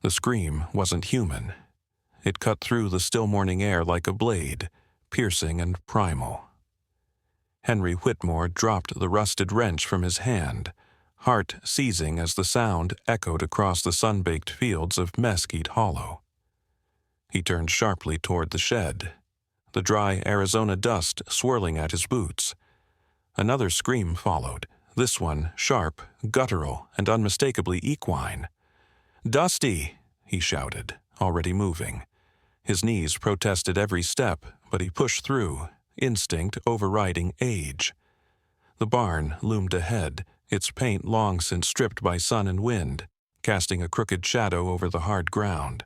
The scream wasn't human. It cut through the still morning air like a blade, piercing and primal. Henry Whitmore dropped the rusted wrench from his hand, heart seizing as the sound echoed across the sun-baked fields of Mesquite Hollow. He turned sharply toward the shed, the dry Arizona dust swirling at his boots. Another scream followed, this one sharp, guttural, and unmistakably equine. "Dusty!" he shouted, already moving. His knees protested every step, but he pushed through, instinct overriding age. The barn loomed ahead, its paint long since stripped by sun and wind, casting a crooked shadow over the hard ground.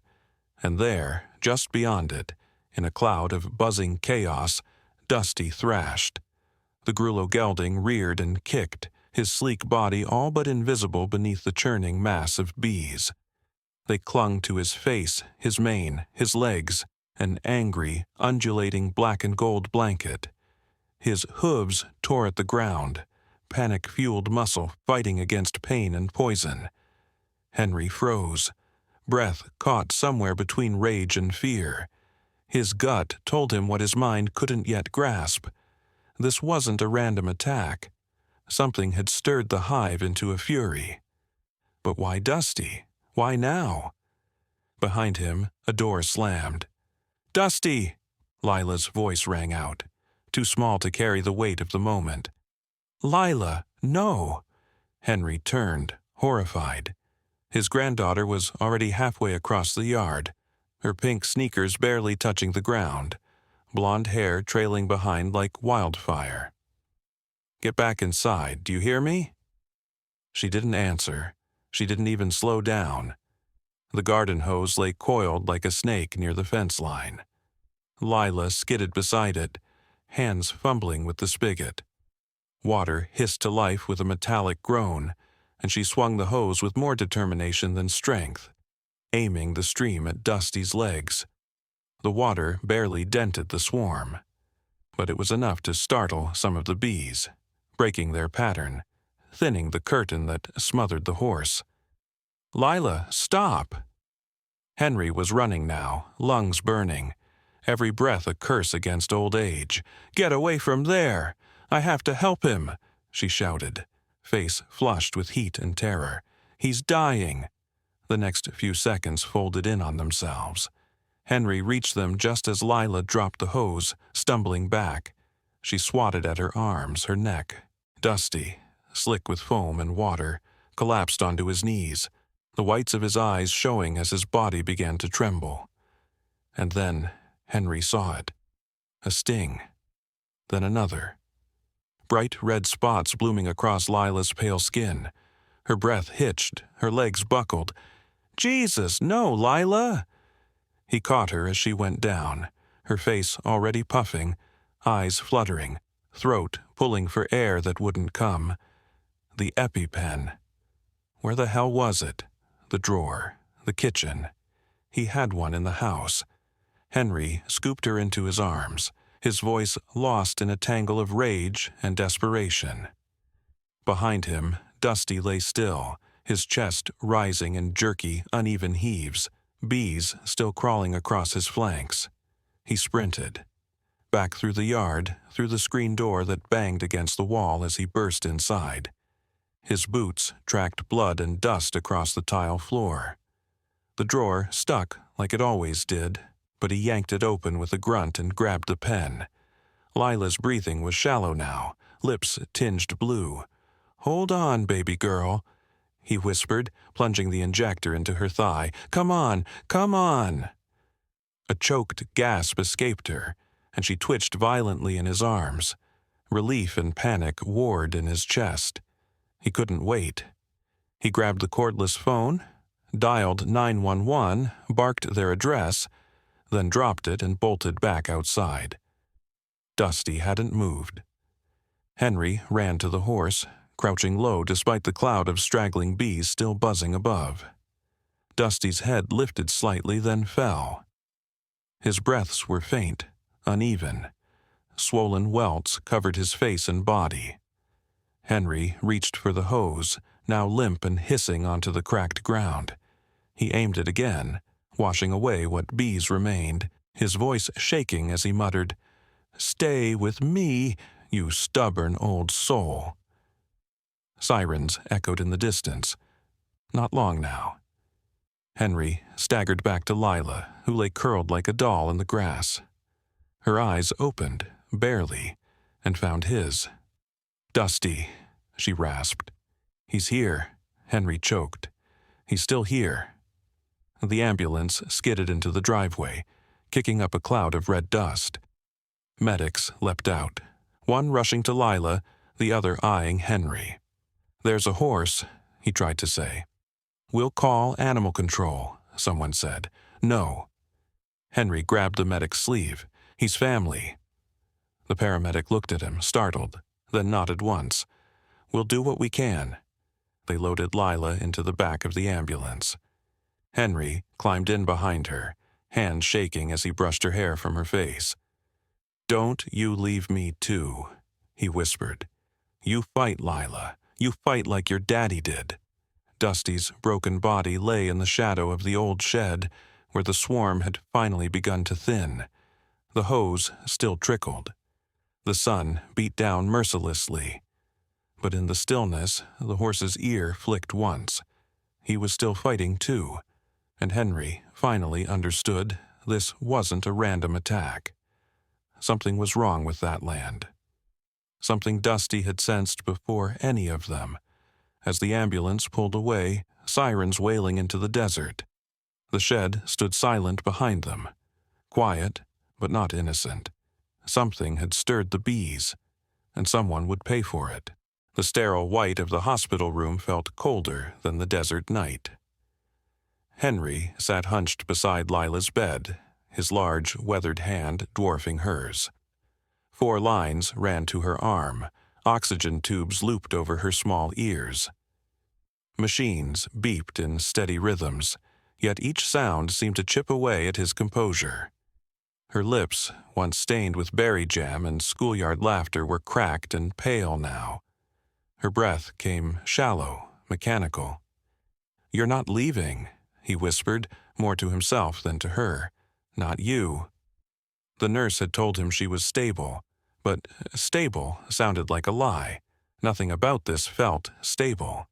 And there, just beyond it, in a cloud of buzzing chaos, Dusty thrashed. The Grullo gelding reared and kicked, his sleek body all but invisible beneath the churning mass of bees. They clung to his face, his mane, his legs, an angry, undulating black and gold blanket. His hooves tore at the ground, panic-fueled muscle fighting against pain and poison. Henry froze, breath caught somewhere between rage and fear. His gut told him what his mind couldn't yet grasp. This wasn't a random attack. Something had stirred the hive into a fury. But why Dusty? Why now? Behind him, a door slammed. "Dusty!" Lila's voice rang out, too small to carry the weight of the moment. "Lila, no!" Henry turned, horrified. His granddaughter was already halfway across the yard, her pink sneakers barely touching the ground, blonde hair trailing behind like wildfire. "Get back inside, do you hear me?" She didn't answer. She didn't even slow down. The garden hose lay coiled like a snake near the fence line. Lila skidded beside it, hands fumbling with the spigot. Water hissed to life with a metallic groan, and she swung the hose with more determination than strength, aiming the stream at Dusty's legs. The water barely dented the swarm, but it was enough to startle some of the bees, breaking their pattern, thinning the curtain that smothered the horse. "Lila, stop!" Henry was running now, lungs burning, every breath a curse against old age. "Get away from there! I have to help him!" she shouted, face flushed with heat and terror. "He's dying!" The next few seconds folded in on themselves. Henry reached them just as Lila dropped the hose, stumbling back. She swatted at her arms, her neck. Dusty, slick with foam and water, collapsed onto his knees, the whites of his eyes showing as his body began to tremble. And then Henry saw it. A sting. Then another. Bright red spots blooming across Lila's pale skin. Her breath hitched, her legs buckled. "Jesus, no, Lila!" He caught her as she went down, her face already puffing, eyes fluttering, throat pulling for air that wouldn't come. The EpiPen. Where the hell was it? The drawer, the kitchen. He had one in the house. Henry scooped her into his arms, his voice lost in a tangle of rage and desperation. Behind him, Dusty lay still, his chest rising in jerky, uneven heaves, bees still crawling across his flanks. He sprinted. Back through the yard, through the screen door that banged against the wall as he burst inside. His boots tracked blood and dust across the tile floor. The drawer stuck like it always did, but he yanked it open with a grunt and grabbed the pen. Lila's breathing was shallow now, lips tinged blue. "Hold on, baby girl," he whispered, plunging the injector into her thigh. "Come on, come on!" A choked gasp escaped her, and she twitched violently in his arms. Relief and panic warred in his chest. He couldn't wait. He grabbed the cordless phone, dialed 911, barked their address, then dropped it and bolted back outside. Dusty hadn't moved. Henry ran to the horse, crouching low despite the cloud of straggling bees still buzzing above. Dusty's head lifted slightly, then fell. His breaths were faint, uneven. Swollen welts covered his face and body. Henry reached for the hose, now limp and hissing onto the cracked ground. He aimed it again, washing away what bees remained, his voice shaking as he muttered, "Stay with me, you stubborn old soul." Sirens echoed in the distance. Not long now. Henry staggered back to Lila, who lay curled like a doll in the grass. Her eyes opened, barely, and found his. "Dusty," she rasped. "He's here," Henry choked. "He's still here." The ambulance skidded into the driveway, kicking up a cloud of red dust. Medics leapt out, one rushing to Lila, the other eyeing Henry. "There's a horse," he tried to say. "We'll call animal control," someone said. "No." Henry grabbed the medic's sleeve. "He's family." The paramedic looked at him, startled, then nodded once. "We'll do what we can." They loaded Lila into the back of the ambulance. Henry climbed in behind her, hands shaking as he brushed her hair from her face. "Don't you leave me too," he whispered. "You fight, Lila. You fight like your daddy did." Dusty's broken body lay in the shadow of the old shed, where the swarm had finally begun to thin. The hose still trickled. The sun beat down mercilessly. But in the stillness, the horse's ear flicked once. He was still fighting too, and Henry finally understood this wasn't a random attack. Something was wrong with that land. Something Dusty had sensed before any of them. As the ambulance pulled away, sirens wailing into the desert. The shed stood silent behind them, quiet but not innocent. Something had stirred the bees, and someone would pay for it. The sterile white of the hospital room felt colder than the desert night. Henry sat hunched beside Lila's bed, his large, weathered hand dwarfing hers. 4 lines ran to her arm, oxygen tubes looped over her small ears. Machines beeped in steady rhythms, yet each sound seemed to chip away at his composure. Her lips, once stained with berry jam and schoolyard laughter, were cracked and pale now. Her breath came shallow, mechanical. "You're not leaving," he whispered, more to himself than to her. "Not you." The nurse had told him she was stable, but stable sounded like a lie. Nothing about this felt stable.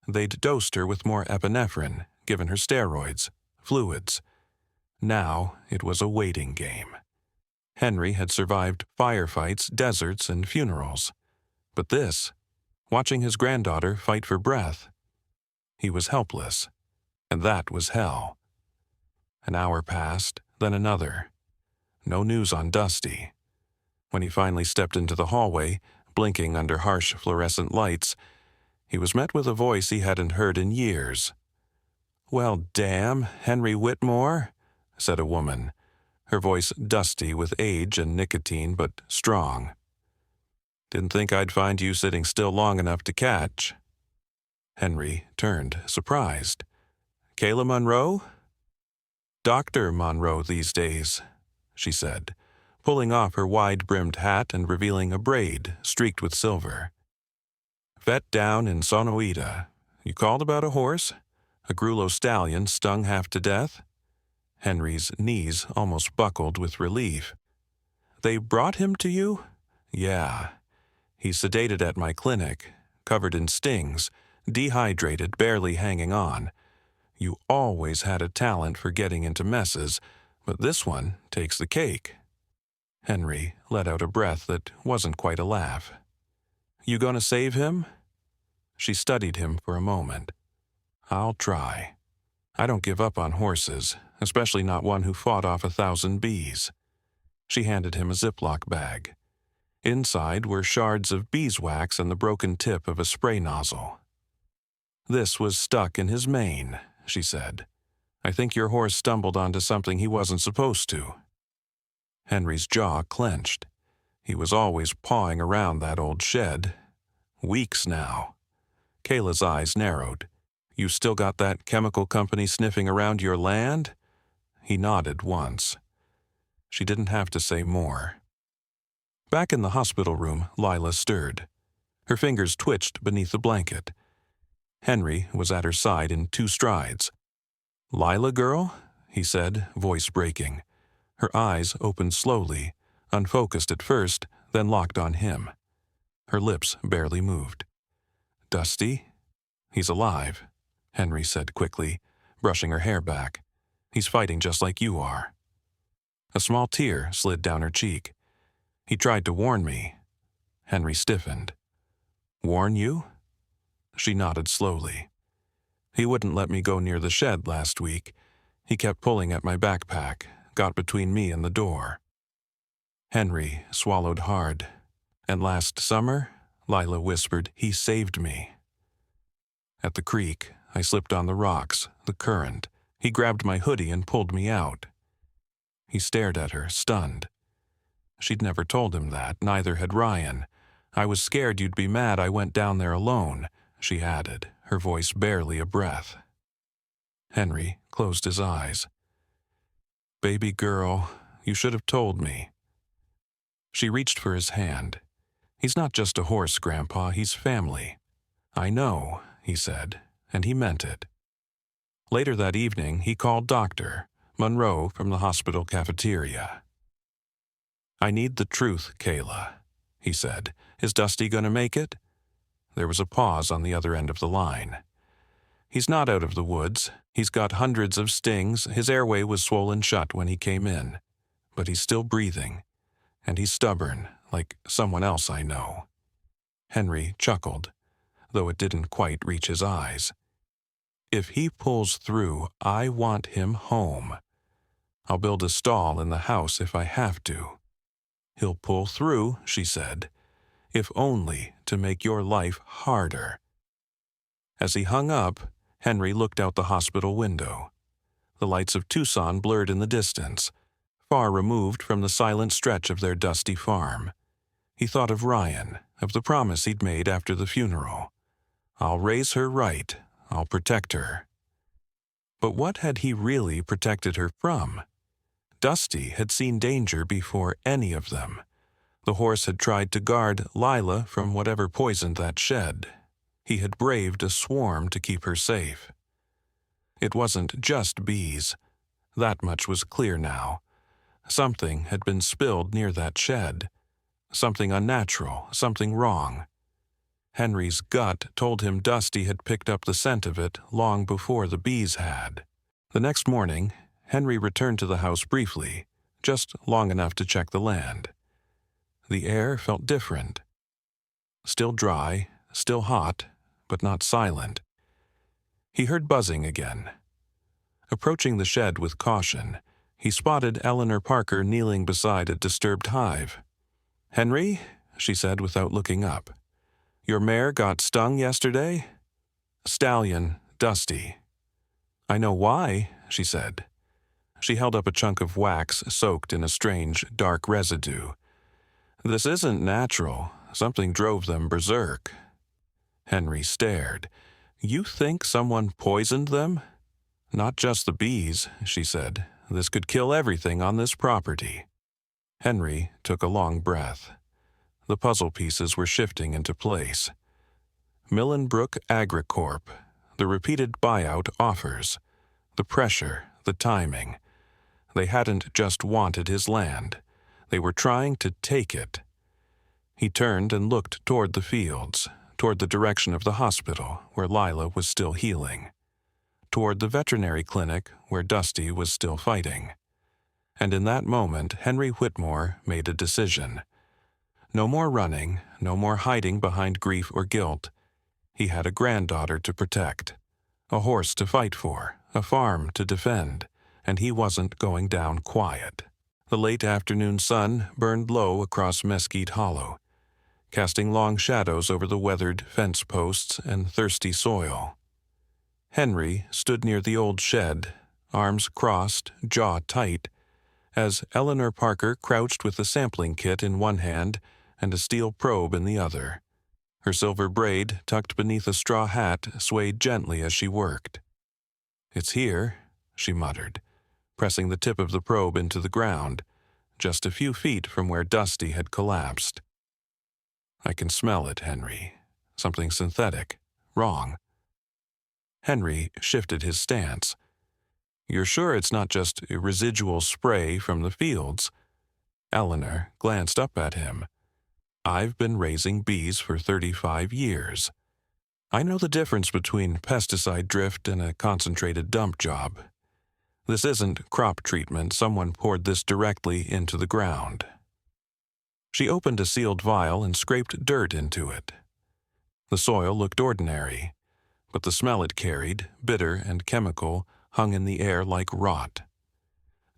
They'd dosed her with more epinephrine, given her steroids, fluids. Now it was a waiting game. Henry had survived firefights, deserts, and funerals. But this, watching his granddaughter fight for breath, he was helpless. And that was hell. An hour passed, then another. No news on Dusty. When he finally stepped into the hallway, blinking under harsh fluorescent lights, he was met with a voice he hadn't heard in years. "Well, damn, Henry Whitmore," said a woman, her voice dusty with age and nicotine, but strong. "Didn't think I'd find you sitting still long enough to catch." Henry turned, surprised. "Kayla Monroe?" "Dr. Monroe these days," she said, pulling off her wide-brimmed hat and revealing a braid streaked with silver. "Vet down in Sonoita. You called about a horse? A Grullo stallion stung half to death?" Henry's knees almost buckled with relief. "They brought him to you?" "Yeah. He's sedated at my clinic, covered in stings, dehydrated, barely hanging on. You always had a talent for getting into messes, but this one takes the cake." Henry let out a breath that wasn't quite a laugh. "You gonna save him?" She studied him for a moment. "I'll try. I don't give up on horses, especially not one who fought off 1,000 bees." She handed him a Ziploc bag. Inside were shards of beeswax and the broken tip of a spray nozzle. "This was stuck in his mane," she said. "I think your horse stumbled onto something he wasn't supposed to." Henry's jaw clenched. He was always pawing around that old shed. Weeks now. Kayla's eyes narrowed. "You still got that chemical company sniffing around your land?" He nodded once. She didn't have to say more. Back in the hospital room, Lila stirred. Her fingers twitched beneath the blanket. Henry was at her side in 2 strides. "Lila girl?" he said, voice breaking. Her eyes opened slowly, unfocused at first, then locked on him. Her lips barely moved. "Dusty? He's alive," Henry said quickly, brushing her hair back. "He's fighting just like you are." A small tear slid down her cheek. "He tried to warn me." Henry stiffened. "Warn you?" She nodded slowly. "He wouldn't let me go near the shed last week. He kept pulling at my backpack, got between me and the door." Henry swallowed hard. "And last summer," Lila whispered, "he saved me." "At the creek, I slipped on the rocks, the current. He grabbed my hoodie and pulled me out." He stared at her, stunned. She'd never told him that, neither had Ryan. "I was scared you'd be mad I went down there alone," she added, her voice barely a breath. Henry closed his eyes. "Baby girl, you should have told me." She reached for his hand. "He's not just a horse, Grandpa, he's family." "I know," he said, and he meant it. Later that evening, he called Dr. Monroe from the hospital cafeteria. "I need the truth, Kayla," he said. "Is Dusty going to make it?" There was a pause on the other end of the line. "He's not out of the woods. He's got hundreds of stings. His airway was swollen shut when he came in. But he's still breathing. And he's stubborn, like someone else I know." Henry chuckled, though it didn't quite reach his eyes. "If he pulls through, I want him home. I'll build a stall in the house if I have to." "He'll pull through," she said, "if only to make your life harder." As he hung up, Henry looked out the hospital window. The lights of Tucson blurred in the distance, far removed from the silent stretch of their dusty farm. He thought of Ryan, of the promise he'd made after the funeral. "I'll raise her right. I'll protect her." But what had he really protected her from? Dusty had seen danger before any of them. The horse had tried to guard Lila from whatever poisoned that shed. He had braved a swarm to keep her safe. It wasn't just bees. That much was clear now. Something had been spilled near that shed. Something unnatural, something wrong. Henry's gut told him Dusty had picked up the scent of it long before the bees had. The next morning, Henry returned to the house briefly, just long enough to check the land. The air felt different. Still dry, still hot, but not silent. He heard buzzing again. Approaching the shed with caution, he spotted Eleanor Parker kneeling beside a disturbed hive. "Henry," she said without looking up, "your mare got stung yesterday?" "Stallion, Dusty." "I know why," she said. She held up a chunk of wax soaked in a strange, dark residue. "This isn't natural. Something drove them berserk." Henry stared. "You think someone poisoned them?" "Not just the bees," she said. "This could kill everything on this property." Henry took a long breath. The puzzle pieces were shifting into place. Millenbrook Agricorp, the repeated buyout offers, the pressure, the timing. They hadn't just wanted his land. They were trying to take it. He turned and looked toward the fields, toward the direction of the hospital, where Lila was still healing, toward the veterinary clinic, where Dusty was still fighting. And in that moment, Henry Whitmore made a decision. No more running, no more hiding behind grief or guilt. He had a granddaughter to protect, a horse to fight for, a farm to defend, and he wasn't going down quiet. The late afternoon sun burned low across Mesquite Hollow, casting long shadows over the weathered fence posts and thirsty soil. Henry stood near the old shed, arms crossed, jaw tight, as Eleanor Parker crouched with the sampling kit in one hand and a steel probe in the other. Her silver braid, tucked beneath a straw hat, swayed gently as she worked. "It's here," she muttered, pressing the tip of the probe into the ground, just a few feet from where Dusty had collapsed. "I can smell it, Henry. Something synthetic. Wrong." Henry shifted his stance. You're sure it's not just a residual spray from the fields? Eleanor glanced up at him. I've been raising bees for 35 years. I know the difference between pesticide drift and a concentrated dump job. This isn't crop treatment. Someone poured this directly into the ground. She opened a sealed vial and scraped dirt into it. The soil looked ordinary, but the smell it carried, bitter and chemical, hung in the air like rot.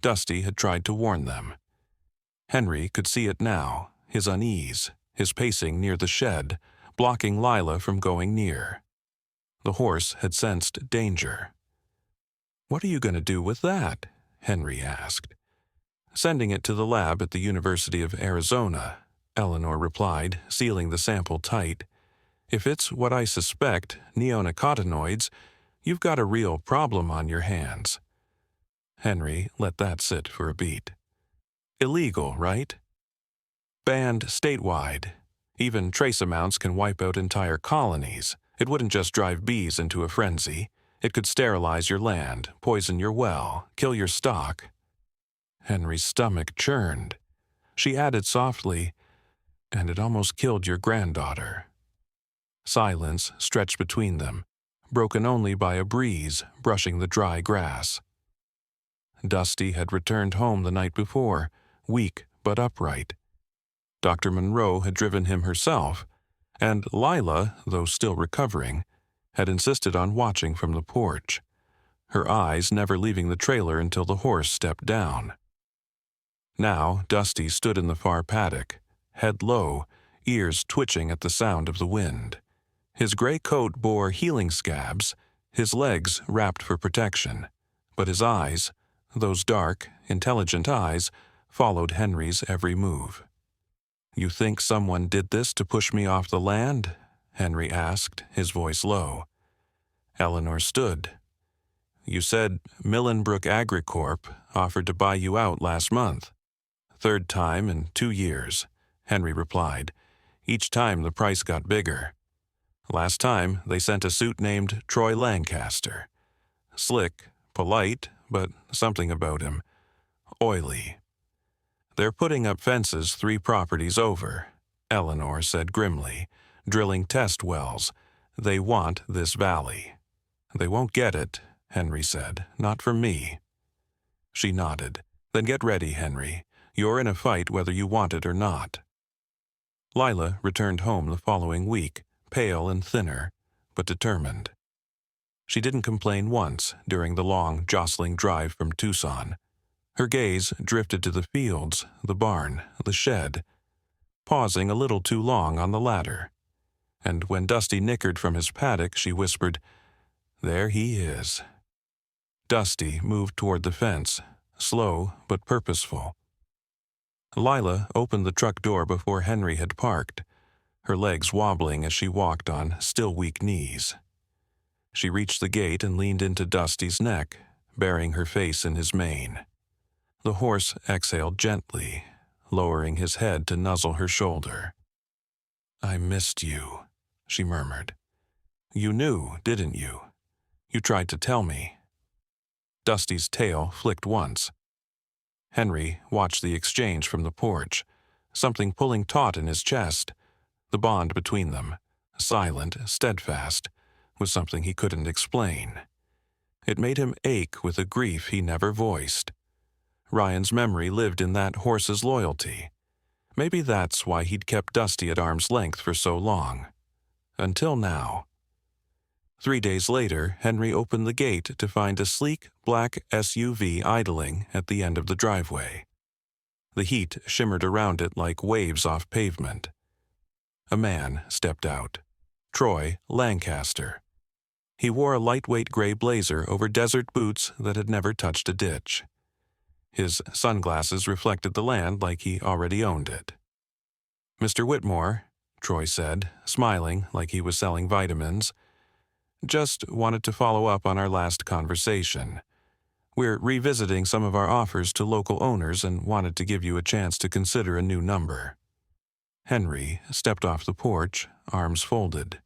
Dusty had tried to warn them. Henry could see it now, his unease, his pacing near the shed, blocking Lila from going near. The horse had sensed danger. "What are you going to do with that?" Henry asked. "Sending it to the lab at the University of Arizona," Eleanor replied, sealing the sample tight. "If it's what I suspect, neonicotinoids, you've got a real problem on your hands." Henry let that sit for a beat. "Illegal, right?" "Banned statewide. Even trace amounts can wipe out entire colonies. It wouldn't just drive bees into a frenzy. It could sterilize your land, poison your well, kill your stock." Henry's stomach churned. She added softly, "And it almost killed your granddaughter." Silence stretched between them, broken only by a breeze brushing the dry grass. Dusty had returned home the night before, weak but upright. Dr. Monroe had driven him herself, and Lila, though still recovering, had insisted on watching from the porch, her eyes never leaving the trailer until the horse stepped down. Now Dusty stood in the far paddock, head low, ears twitching at the sound of the wind. His gray coat bore healing scabs, his legs wrapped for protection, but his eyes, those dark, intelligent eyes, followed Henry's every move. "You think someone did this to push me off the land?" Henry asked, his voice low. Eleanor stood. "You said Millenbrook Agricorp offered to buy you out last month." "Third time in 2 years," Henry replied. "Each time the price got bigger. Last time they sent a suit named Troy Lancaster. Slick, polite, but something about him. Oily. They're putting up fences 3 properties over," Eleanor said grimly, "drilling test wells. They want this valley." "They won't get it," Henry said. "Not from me." She nodded. "Then get ready, Henry. You're in a fight whether you want it or not." Lila returned home the following week, pale and thinner, but determined. She didn't complain once during the long, jostling drive from Tucson. Her gaze drifted to the fields, the barn, the shed, pausing a little too long on the latter. And when Dusty nickered from his paddock, she whispered, "There he is." Dusty moved toward the fence, slow but purposeful. Lila opened the truck door before Henry had parked, her legs wobbling as she walked on still weak knees. She reached the gate and leaned into Dusty's neck, burying her face in his mane. The horse exhaled gently, lowering his head to nuzzle her shoulder. "I missed you," she murmured. "You knew, didn't you? You tried to tell me." Dusty's tail flicked once. Henry watched the exchange from the porch, something pulling taut in his chest. The bond between them, silent, steadfast, was something he couldn't explain. It made him ache with a grief he never voiced. Ryan's memory lived in that horse's loyalty. Maybe that's why he'd kept Dusty at arm's length for so long. Until now. 3 days later, Henry opened the gate to find a sleek, black SUV idling at the end of the driveway. The heat shimmered around it like waves off pavement. A man stepped out. Troy Lancaster. He wore a lightweight gray blazer over desert boots that had never touched a ditch. His sunglasses reflected the land like he already owned it. "Mr. Whitmore," Troy said, smiling like he was selling vitamins, "just wanted to follow up on our last conversation. We're revisiting some of our offers to local owners and wanted to give you a chance to consider a new number." Henry stepped off the porch, arms folded.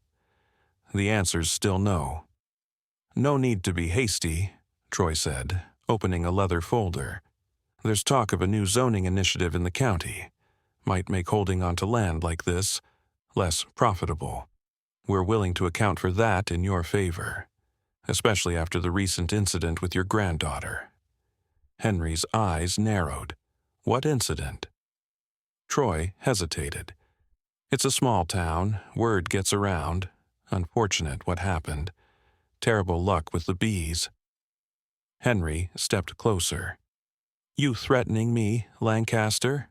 "The answer's still no." "No need to be hasty," Troy said, opening a leather folder. "There's talk of a new zoning initiative in the county. Might make holding onto land like this less profitable. We're willing to account for that in your favor, especially after the recent incident with your granddaughter." Henry's eyes narrowed. "What incident?" Troy hesitated. "It's a small town. Word gets around. Unfortunate what happened. Terrible luck with the bees." Henry stepped closer. "You threatening me, Lancaster?"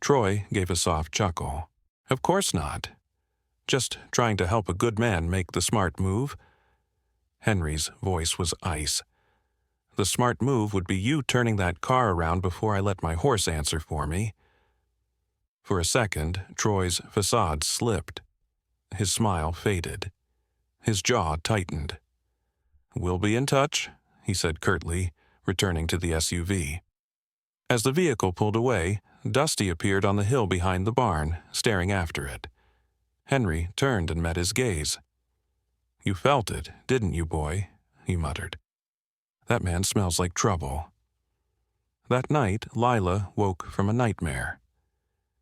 Troy gave a soft chuckle. "Of course not. Just trying to help a good man make the smart move." Henry's voice was ice. "The smart move would be you turning that car around before I let my horse answer for me." For a second, Troy's facade slipped. His smile faded. His jaw tightened. "We'll be in touch," he said curtly, returning to the SUV. As the vehicle pulled away, Dusty appeared on the hill behind the barn, staring after it. Henry turned and met his gaze. "You felt it, didn't you, boy?" he muttered. "That man smells like trouble." That night, Lila woke from a nightmare.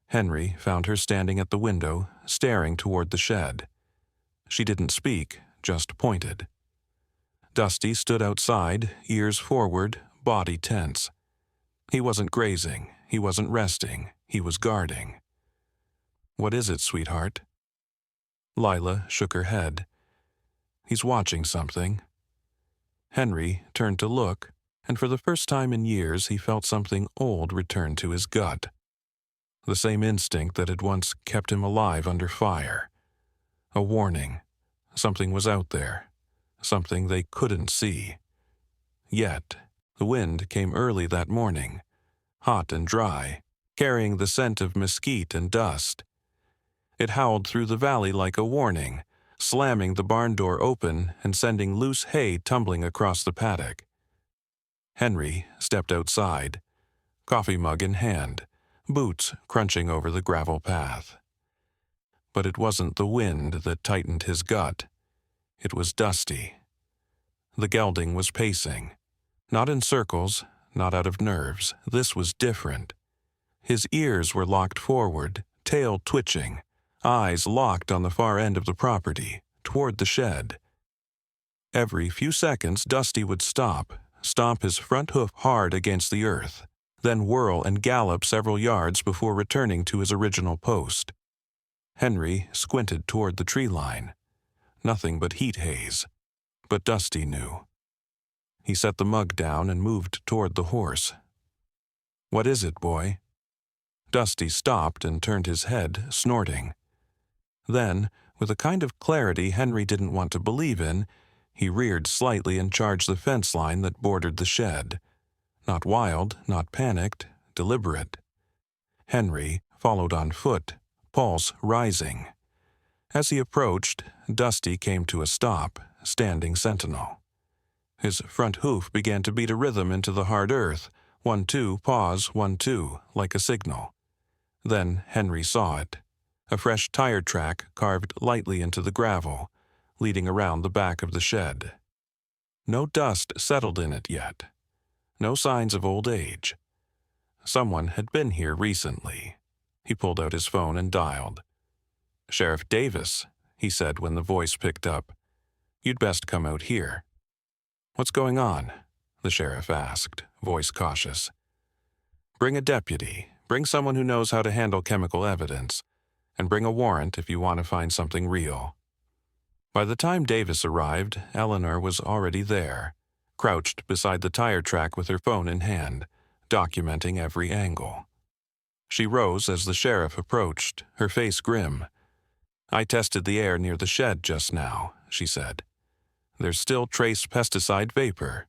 Henry found her standing at the window, staring toward the shed. She didn't speak, just pointed. Dusty stood outside, ears forward, body tense. He wasn't grazing, he wasn't resting, he was guarding. "What is it, sweetheart?" Lila shook her head. "He's watching something." Henry turned to look, and for the first time in years he felt something old return to his gut. The same instinct that had once kept him alive under fire. A warning. Something was out there. Something they couldn't see. Yet, the wind came early that morning, hot and dry, carrying the scent of mesquite and dust. It howled through the valley like a warning, slamming the barn door open and sending loose hay tumbling across the paddock. Henry stepped outside, coffee mug in hand, boots crunching over the gravel path. But it wasn't the wind that tightened his gut. It was Dusty. The gelding was pacing. Not in circles, not out of nerves. This was different. His ears were locked forward, tail twitching, eyes locked on the far end of the property, toward the shed. Every few seconds, Dusty would stop, stomp his front hoof hard against the earth, then whirl and gallop several yards before returning to his original post. Henry squinted toward the tree line. Nothing but heat haze. But Dusty knew. He set the mug down and moved toward the horse. "What is it, boy?" Dusty stopped and turned his head, snorting. Then, with a kind of clarity Henry didn't want to believe in, he reared slightly and charged the fence line that bordered the shed. Not wild, not panicked, deliberate. Henry followed on foot, pulse rising. As he approached, Dusty came to a stop, standing sentinel. His front hoof began to beat a rhythm into the hard earth, 1-2, pause, 1-2, like a signal. Then Henry saw it. A fresh tire track carved lightly into the gravel, leading around the back of the shed. No dust settled in it yet. No signs of old age. Someone had been here recently. He pulled out his phone and dialed. "Sheriff Davis," he said when the voice picked up. "You'd best come out here." "What's going on?" the sheriff asked, voice cautious. "Bring a deputy. Bring someone who knows how to handle chemical evidence. And bring a warrant if you want to find something real." By the time Davis arrived, Eleanor was already there, crouched beside the tire track with her phone in hand, documenting every angle. She rose as the sheriff approached, her face grim. "I tested the air near the shed just now," she said. "There's still trace pesticide vapor.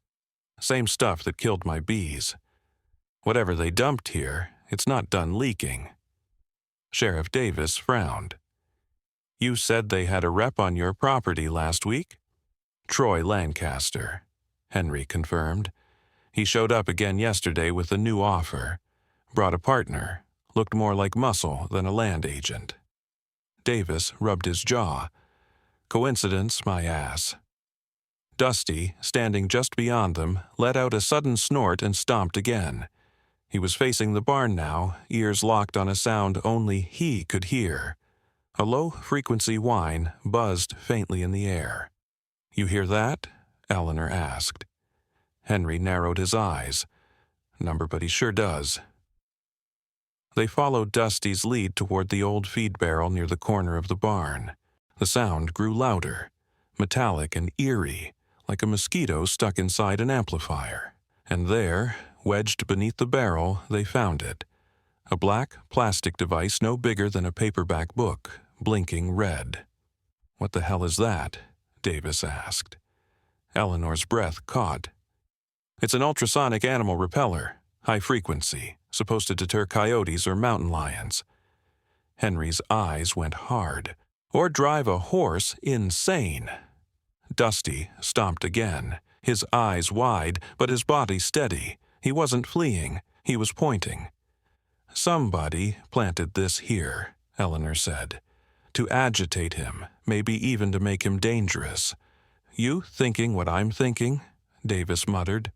Same stuff that killed my bees. Whatever they dumped here, it's not done leaking." Sheriff Davis frowned. "You said they had a rep on your property last week?" "Troy Lancaster," Henry confirmed. "He showed up again yesterday with a new offer. Brought a partner. Looked more like muscle than a land agent." Davis rubbed his jaw. "Coincidence, my ass." Dusty, standing just beyond them, let out a sudden snort and stomped again. He was facing the barn now, ears locked on a sound only he could hear. A low-frequency whine buzzed faintly in the air. "You hear that?" Eleanor asked. Henry narrowed his eyes. "Number, but he sure does." They followed Dusty's lead toward the old feed barrel near the corner of the barn. The sound grew louder, metallic and eerie, like a mosquito stuck inside an amplifier. And there, wedged beneath the barrel, they found it. A black plastic device no bigger than a paperback book, blinking red. "What the hell is that?" Davis asked. Eleanor's breath caught. "It's an ultrasonic animal repeller, high frequency, supposed to deter coyotes or mountain lions." Henry's eyes went hard. "Or drive a horse insane." Dusty stomped again, his eyes wide, but his body steady. He wasn't fleeing, he was pointing. "Somebody planted this here," Eleanor said. "To agitate him, maybe even to make him dangerous." "You thinking what I'm thinking?" Davis muttered.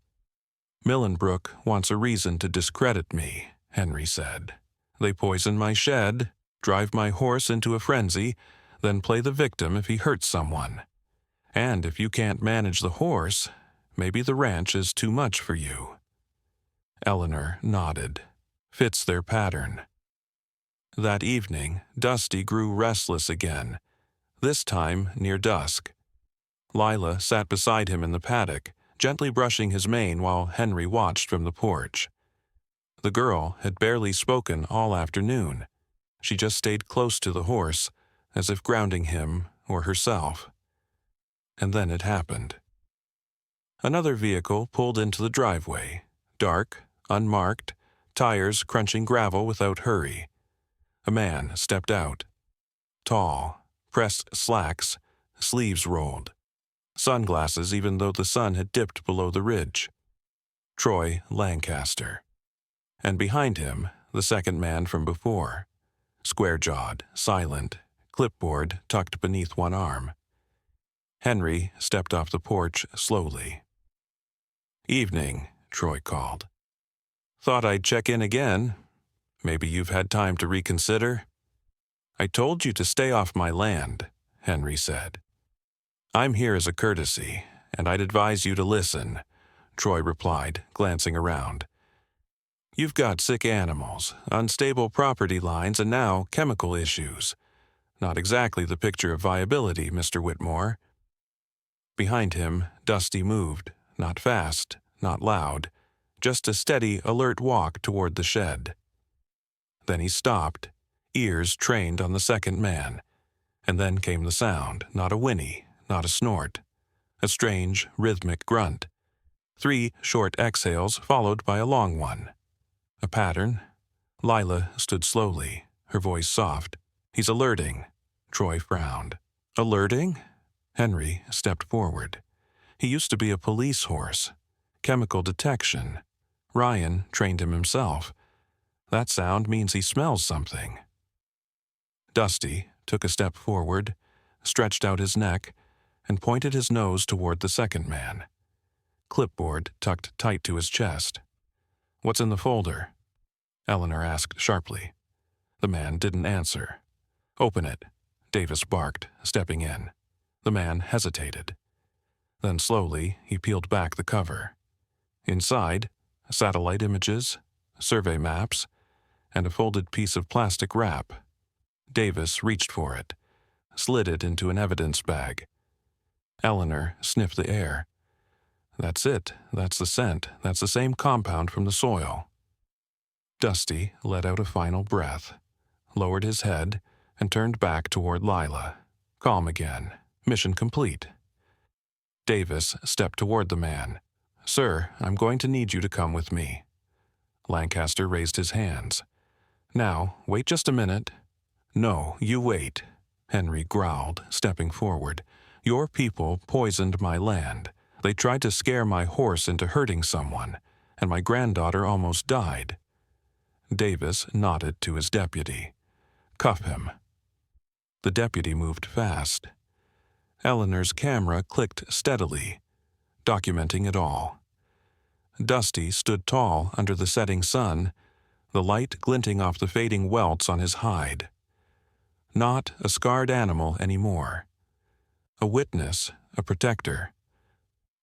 "Millenbrook wants a reason to discredit me," Henry said. "They poison my shed, drive my horse into a frenzy, then play the victim if he hurts someone. And if you can't manage the horse, maybe the ranch is too much for you." Eleanor nodded. "Fits their pattern." That evening, Dusty grew restless again, this time near dusk. Lila sat beside him in the paddock, gently brushing his mane while Henry watched from the porch. The girl had barely spoken all afternoon. She just stayed close to the horse, as if grounding him or herself. And then it happened. Another vehicle pulled into the driveway, dark, unmarked, tires crunching gravel without hurry. A man stepped out. Tall, pressed slacks, sleeves rolled. Sunglasses even though the sun had dipped below the ridge. Troy Lancaster. And behind him, the second man from before. Square-jawed, silent, clipboard tucked beneath one arm. Henry stepped off the porch slowly. "Evening," Troy called. "Thought I'd check in again. Maybe you've had time to reconsider?" "I told you to stay off my land," Henry said. "I'm here as a courtesy, and I'd advise you to listen," Troy replied, glancing around. "You've got sick animals, unstable property lines, and now chemical issues. Not exactly the picture of viability, Mr. Whitmore." Behind him, Dusty moved, not fast, not loud, just a steady, alert walk toward the shed. Then he stopped, ears trained on the second man, and then came the sound, not a whinny, not a snort, a strange, rhythmic grunt. 3 short exhales followed by a long one. A pattern. Lila stood slowly, her voice soft. "He's alerting." Troy frowned. "Alerting?" Henry stepped forward. He used to be a police horse. Chemical detection. Ryan trained him himself. That sound means he smells something. Dusty took a step forward, stretched out his neck, and pointed his nose toward the second man. Clipboard tucked tight to his chest. "What's in the folder?" Eleanor asked sharply. The man didn't answer. "Open it," Davis barked, stepping in. The man hesitated. Then slowly he peeled back the cover. Inside, satellite images, survey maps, and a folded piece of plastic wrap. Davis reached for it, slid it into an evidence bag. Eleanor sniffed the air. "That's it. That's the scent. That's the same compound from the soil." Dusty let out a final breath, lowered his head, and turned back toward Lila. Calm again. Mission complete. Davis stepped toward the man. "Sir, I'm going to need you to come with me." Lancaster raised his hands. "Now, wait just a minute." "No, you wait," Henry growled, stepping forward. "Your people poisoned my land. They tried to scare my horse into hurting someone, and my granddaughter almost died." Davis nodded to his deputy. "Cuff him." The deputy moved fast. Eleanor's camera clicked steadily, documenting it all. Dusty stood tall under the setting sun, the light glinting off the fading welts on his hide. Not a scarred animal anymore. A witness, a protector,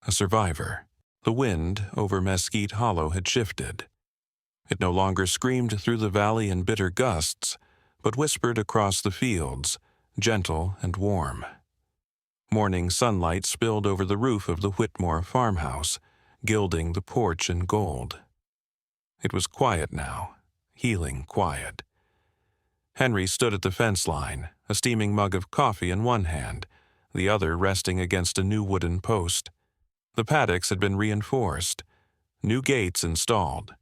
a survivor. The wind over Mesquite Hollow had shifted. It no longer screamed through the valley in bitter gusts, but whispered across the fields, gentle and warm. Morning sunlight spilled over the roof of the Whitmore farmhouse, gilding the porch in gold. It was quiet now, healing quiet. Henry stood at the fence line, a steaming mug of coffee in one hand, the other resting against a new wooden post. The paddocks had been reinforced, new gates installed.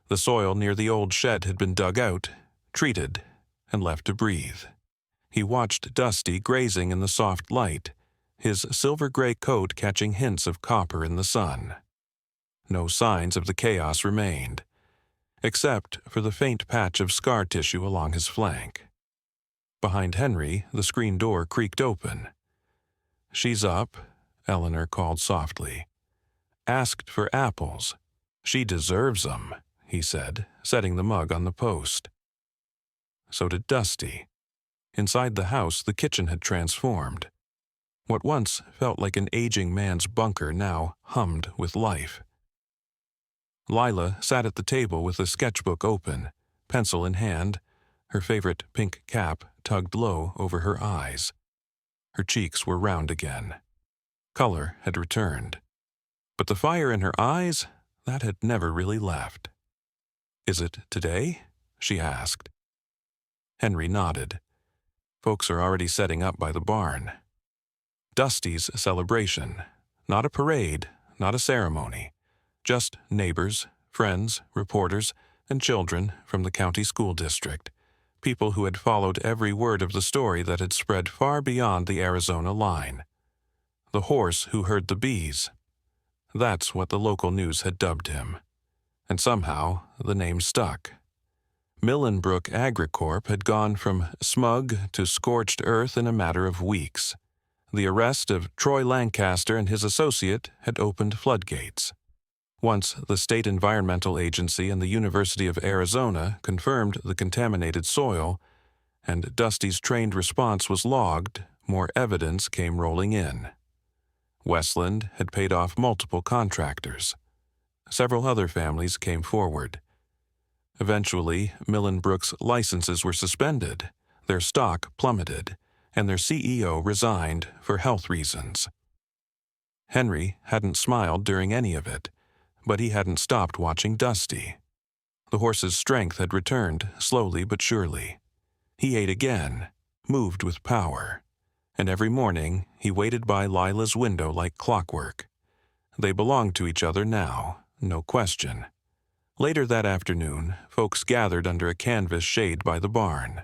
The soil near the old shed had been dug out, treated, and left to breathe. He watched Dusty grazing in the soft light, his silver-gray coat catching hints of copper in the sun. No signs of the chaos remained, except for the faint patch of scar tissue along his flank. Behind Henry, the screen door creaked open. "She's up," Eleanor called softly. "Asked for apples. She deserves 'em," he said, setting the mug on the post. So did Dusty. Inside the house, the kitchen had transformed. What once felt like an aging man's bunker now hummed with life. Lila sat at the table with the sketchbook open, pencil in hand, her favorite pink cap tugged low over her eyes. Her cheeks were round again. Color had returned. But the fire in her eyes, that had never really left. "Is it today?" she asked. Henry nodded. "Folks are already setting up by the barn." Dusty's celebration. Not a parade, not a ceremony. Just neighbors, friends, reporters, and children from the county school district. People who had followed every word of the story that had spread far beyond the Arizona line. The horse who heard the bees. That's what the local news had dubbed him. And somehow the name stuck. Millenbrook AgriCorp had gone from smug to scorched earth in a matter of weeks. The arrest of Troy Lancaster and his associate had opened floodgates. Once the State Environmental Agency and the University of Arizona confirmed the contaminated soil, and Dusty's trained response was logged, more evidence came rolling in. Westland had paid off multiple contractors. Several other families came forward. Eventually, Millenbrook's licenses were suspended, their stock plummeted, and their CEO resigned for health reasons. Henry hadn't smiled during any of it, but he hadn't stopped watching Dusty. The horse's strength had returned, slowly but surely. He ate again, moved with power, and every morning he waited by Lila's window like clockwork. They belonged to each other now, no question. Later that afternoon, folks gathered under a canvas shade by the barn.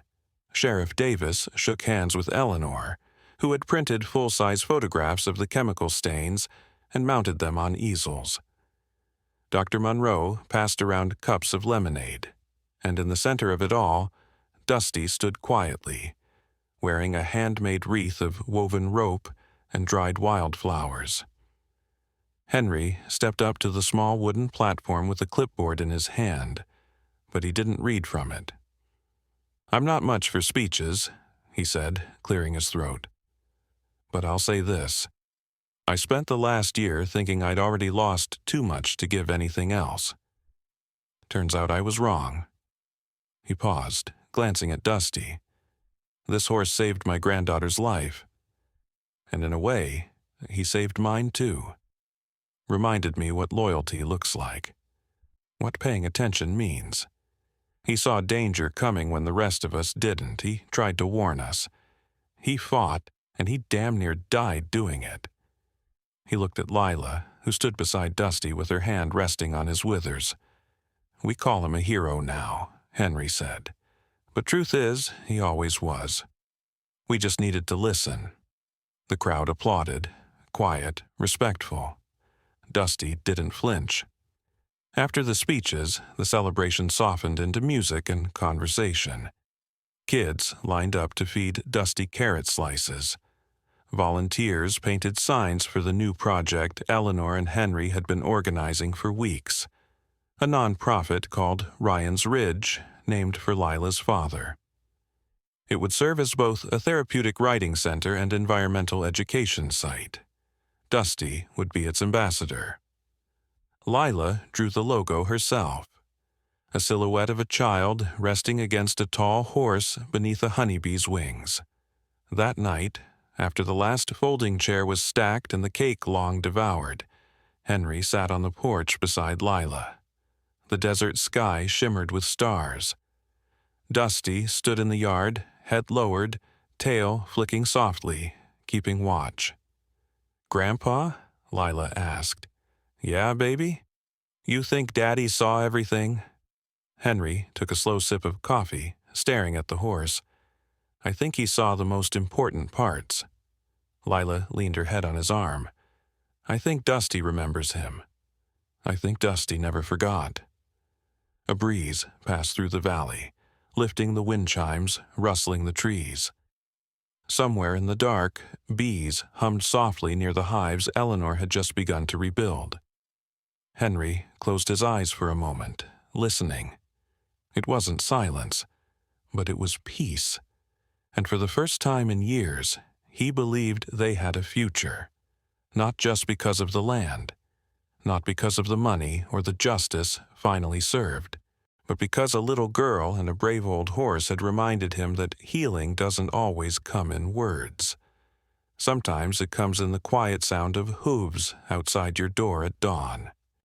Sheriff Davis shook hands with Eleanor, who had printed full-size photographs of the chemical stains and mounted them on easels. Dr. Monroe passed around cups of lemonade, and in the center of it all, Dusty stood quietly, wearing a handmade wreath of woven rope and dried wildflowers. Henry stepped up to the small wooden platform with a clipboard in his hand, but he didn't read from it. "I'm not much for speeches," he said, clearing his throat. "But I'll say this. I spent the last year thinking I'd already lost too much to give anything else. Turns out I was wrong." He paused, glancing at Dusty. "This horse saved my granddaughter's life. And in a way, he saved mine too. Reminded me what loyalty looks like. What paying attention means. He saw danger coming when the rest of us didn't. He tried to warn us. He fought, and he damn near died doing it." He looked at Lila, who stood beside Dusty with her hand resting on his withers. "We call him a hero now," Henry said. "But truth is, he always was. We just needed to listen." The crowd applauded, quiet, respectful. Dusty didn't flinch. After the speeches, the celebration softened into music and conversation. Kids lined up to feed Dusty carrot slices. Volunteers painted signs for the new project Eleanor and Henry had been organizing for weeks, a nonprofit called Ryan's Ridge, named for Lila's father. It would serve as both a therapeutic writing center and environmental education site. Dusty would be its ambassador. Lila drew the logo herself, a silhouette of a child resting against a tall horse beneath a honeybee's wings. That night, after the last folding chair was stacked and the cake long devoured, Henry sat on the porch beside Lila. The desert sky shimmered with stars. Dusty stood in the yard, head lowered, tail flicking softly, keeping watch. "Grandpa?" Lila asked. "Yeah, baby? You think Daddy saw everything?" Henry took a slow sip of coffee, staring at the horse. "I think he saw the most important parts." Lila leaned her head on his arm. "I think Dusty remembers him. I think Dusty never forgot." A breeze passed through the valley, lifting the wind chimes, rustling the trees. Somewhere in the dark, bees hummed softly near the hives Eleanor had just begun to rebuild. Henry closed his eyes for a moment, listening. It wasn't silence, but it was peace. And for the first time in years, he believed they had a future. Not just because of the land, not because of the money or the justice finally served, but because a little girl and a brave old horse had reminded him that healing doesn't always come in words. Sometimes it comes in the quiet sound of hooves outside your door at dawn.